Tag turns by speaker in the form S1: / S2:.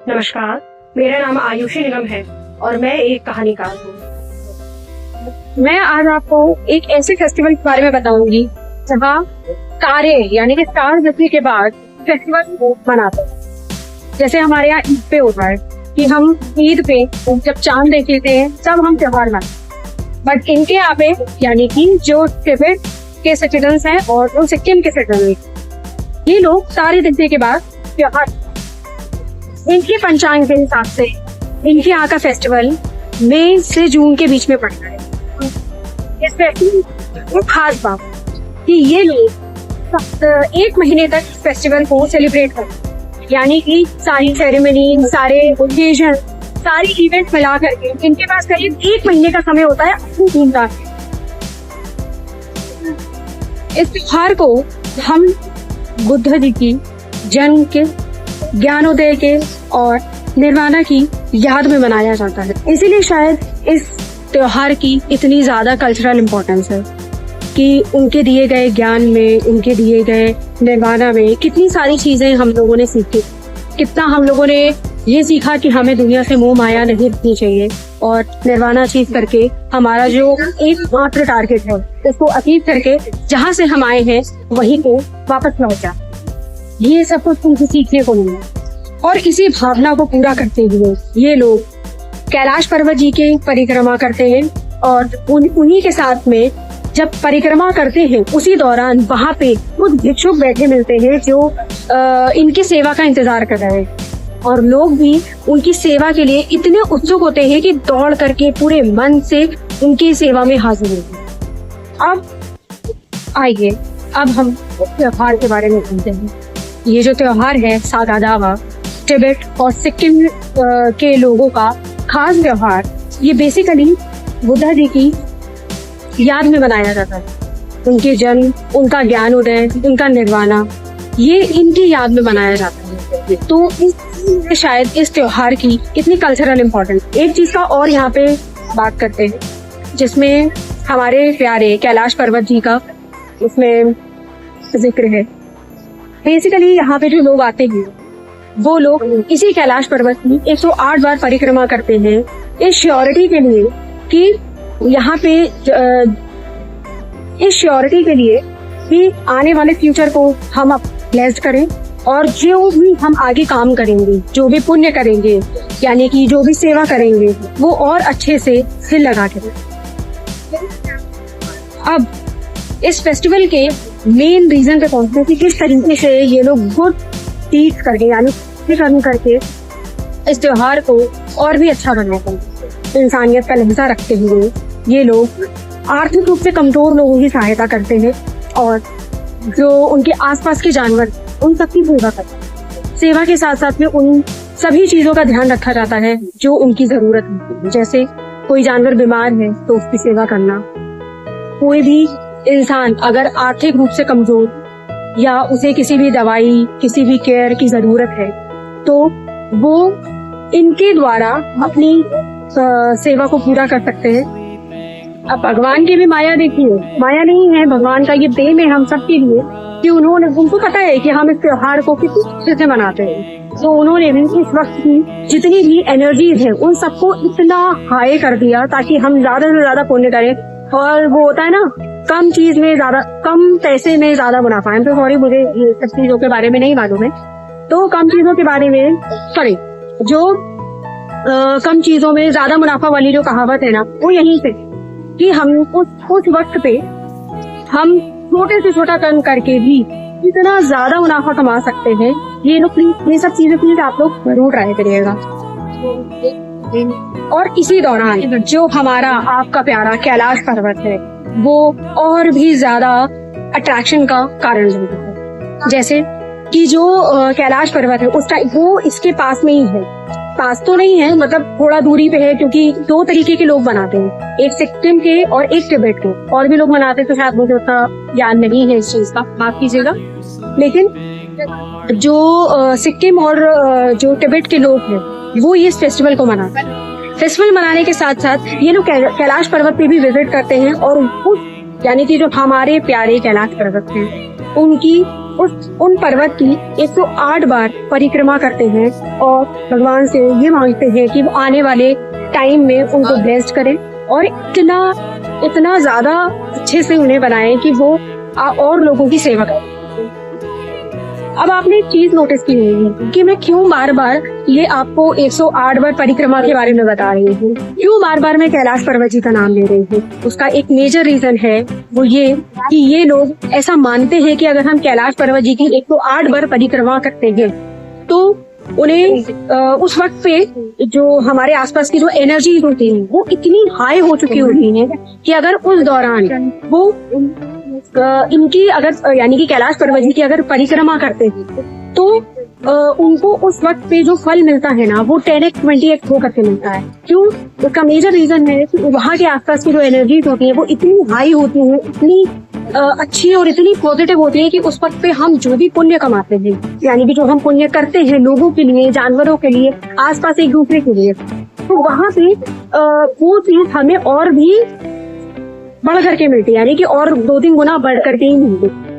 S1: नमस्कार, मेरा नाम आयुषी निगम है और मैं एक कहानीकार हूँ।
S2: मैं आज आपको एक ऐसे फेस्टिवल के बारे में बताऊंगी जहाँ तारे यानी कि स्टार दिखने के बाद फेस्टिवल मनाते हैं। जैसे हमारे यहाँ ईद पे होता है कि हम ईद पे जब चांद देख लेते हैं तब हम त्योहार मनाते, बट इनके यहाँ पे यानी कि जो तिब्बत के सिटीजन्स हैं और जो सिक्किम के सिटीजन, ये लोग तारे दिखने के बाद त्योहार, इनके पंचांग के हिसाब से इनके यहाँ का फेस्टिवल मई से जून के बीच में पड़ता है। इस फेस्टिवल एक खास बात कि ये लोग 1 महीने तक फेस्टिवल को सेलिब्रेट करते, यानी कि सारी सेरेमनी, सारे ओकेजन, सारी इवेंट मिला करके इनके पास करीब 1 महीने का समय होता है अपनी धूमधाम से। इस त्योहार को हम बुद्ध जी की जन्म के, ज्ञानोदय के और निर्वाणा की याद में मनाया जाता है। इसीलिए शायद इस त्योहार की इतनी ज्यादा कल्चरल इम्पोर्टेंस है कि उनके दिए गए ज्ञान में, उनके दिए गए निर्वाणा में कितनी सारी चीजें हम लोगों ने सीखी, कितना हम लोगों ने ये सीखा कि हमें दुनिया से मोह माया नहीं रखनी चाहिए और निर्वाणा अचीव करके हमारा जो एक मात्र टारगेट है उसको अचीव करके जहाँ से हम आए हैं वहीं को वापस लौट जाए। ये सब कुछ उनसे सीखने को मिला और इसी भावना को पूरा करते हुए ये लोग कैलाश पर्वत जी के परिक्रमा करते हैं और उन्हीं के साथ में जब परिक्रमा करते हैं उसी दौरान वहाँ पे कुछ भिक्षुक बैठे मिलते हैं जो इनकी सेवा का इंतजार कर रहे हैं और लोग भी उनकी सेवा के लिए इतने उत्सुक होते हैं कि दौड़ करके पूरे मन से उनकी सेवा में हाजिर होते हैं। अब आइए, अब हम त्योहार के बारे में सुनते हैं। ये जो त्योहार है सागा दावा, तिब्बत और सिक्किम के लोगों का खास त्योहार, ये बेसिकली बुद्ध जी की याद में मनाया जाता है। उनके जन्म, उनका ज्ञानोदय, उनका निर्वाणा, ये इनकी याद में मनाया जाता है। तो इस शायद इस त्योहार की इतनी कल्चरल इम्पोर्टेंस। एक चीज का और यहाँ पे बात करते हैं जिसमें हमारे प्यारे कैलाश पर्वत जी का उसमें जिक्र है। बेसिकली यहाँ पे जो लोग आते हैं वो लोग इसी कैलाश पर्वत की 108 बार परिक्रमा करते हैं इस श्योरिटी के लिए कि यहाँ पे इस श्योरिटी के लिए कि आने वाले फ्यूचर को हम अब ब्लेस्ड करें और जो भी हम आगे काम करेंगे, जो भी पुण्य करेंगे, यानी कि जो भी सेवा करेंगे वो और अच्छे से दिल लगा के। अब इस फेस्टिवल के मेन रीजन पे पहुंचते हैं कि किस तरीके से ये लोग गुड डीड्स करके यानी कर्म करके इस त्योहार को और भी अच्छा बनाते हैं। इंसानियत का लहजा रखते हुए ये लोग आर्थिक रूप से कमजोर लोगों की सहायता करते हैं और जो उनके आसपास के जानवर उन सबकी सेवा करते हैं। सेवा के साथ साथ में उन सभी चीजों का ध्यान रखा जाता है जो उनकी जरूरत है। जैसे कोई जानवर बीमार है तो उसकी सेवा करना, कोई भी इंसान अगर आर्थिक रूप से कमजोर या उसे किसी भी दवाई, किसी भी केयर की जरूरत है तो वो इनके द्वारा अपनी सेवा को पूरा कर सकते हैं। अब भगवान की भी माया देखिए, माया नहीं है, भगवान का ये प्रेम है हम सबके लिए कि उनको पता है कि हम इस त्योहार को किस अच्छे से मनाते हैं, तो उन्होंने भी इस वक्त की जितनी भी एनर्जीज है उन सबको इतना हाई कर दिया ताकि हम ज्यादा से ज्यादा पुण्य करें। और वो होता है ना, कम चीज में ज्यादा, कम पैसे में ज्यादा मुनाफा। तो सॉरी, मुझे ये सब चीजों के बारे में नहीं मालूम है, तो कम चीजों के बारे में सॉरी, जो कम चीजों में ज्यादा मुनाफा वाली जो कहावत है ना, वो यहीं से कि हम उस वक्त पे हम छोटे से छोटा कर्म करके भी इतना ज्यादा मुनाफा कमा सकते हैं। ये लोग ये सब चीजें प्लीज आप लोग जरूर ट्राई करिएगा। और इसी दौरान जो हमारा आपका प्यारा कैलाश पर्वत है वो और भी ज्यादा अट्रैक्शन का कारण बनता है। जैसे कि जो कैलाश पर्वत है उस टाइम वो इसके पास में ही है, पास तो नहीं है, मतलब थोड़ा दूरी पे है, क्योंकि 2 तरीके के लोग मनाते हैं, एक सिक्किम के और एक तिब्बत के। और भी लोग मनाते तो शायद मुझे उतना ज्ञान नहीं है इस चीज का, माफ कीजिएगा। लेकिन जो सिक्किम और जो तिब्बत के लोग हैं वो ये फेस्टिवल को मनाते हैं। फेस्टिवल मनाने के साथ साथ ये लोग कैलाश पर्वत पे भी विजिट करते हैं और उस यानी कि जो हमारे प्यारे कैलाश पर्वत हैं उनकी उन पर्वत की 108 बार परिक्रमा करते हैं और भगवान से ये मांगते हैं कि वो आने वाले टाइम में उनको ब्लेस्ड करें और इतना ज्यादा अच्छे से उन्हें बनाएं कि वो और लोगों की सेवा करें। अब आपने एक चीज नोटिस की होगी कि मैं क्यों बार बार ये आपको 108 बार परिक्रमा के बारे में बता रही हूँ, क्यों बार बार मैं कैलाश पर्वत जी का नाम ले रही हूँ। उसका एक मेजर रीजन है वो ये कि ये लोग ऐसा मानते हैं कि अगर हम कैलाश पर्वत जी की 108 बार परिक्रमा करते हैं तो उन्हें उस वक्त पे जो हमारे आसपास की जो एनर्जी होती है वो इतनी हाई हो चुकी होती है कि अगर उस दौरान वो इनकी अगर यानी कि कैलाश पर्वत जी की अगर परिक्रमा करते हैं तो उनको उस वक्त पे जो फल मिलता है ना वो 10x 20x होकर के मिलता है। क्यों? उसका मेजर रीजन है कि वहाँ के आसपास की जो एनर्जीज होती है वो इतनी हाई होती है, इतनी अच्छी और इतनी पॉजिटिव होती है कि उस वक्त पे हम जो भी पुण्य कमाते हैं यानी कि जो हम पुण्य करते हैं लोगों के लिए, जानवरों के लिए, आसपास एक दूसरे के लिए, तो वहाँ पे वो चीज हमें और भी बढ़ करके मिलती है, यानी कि और 2-3 गुना बढ़ करके ही मिलती है।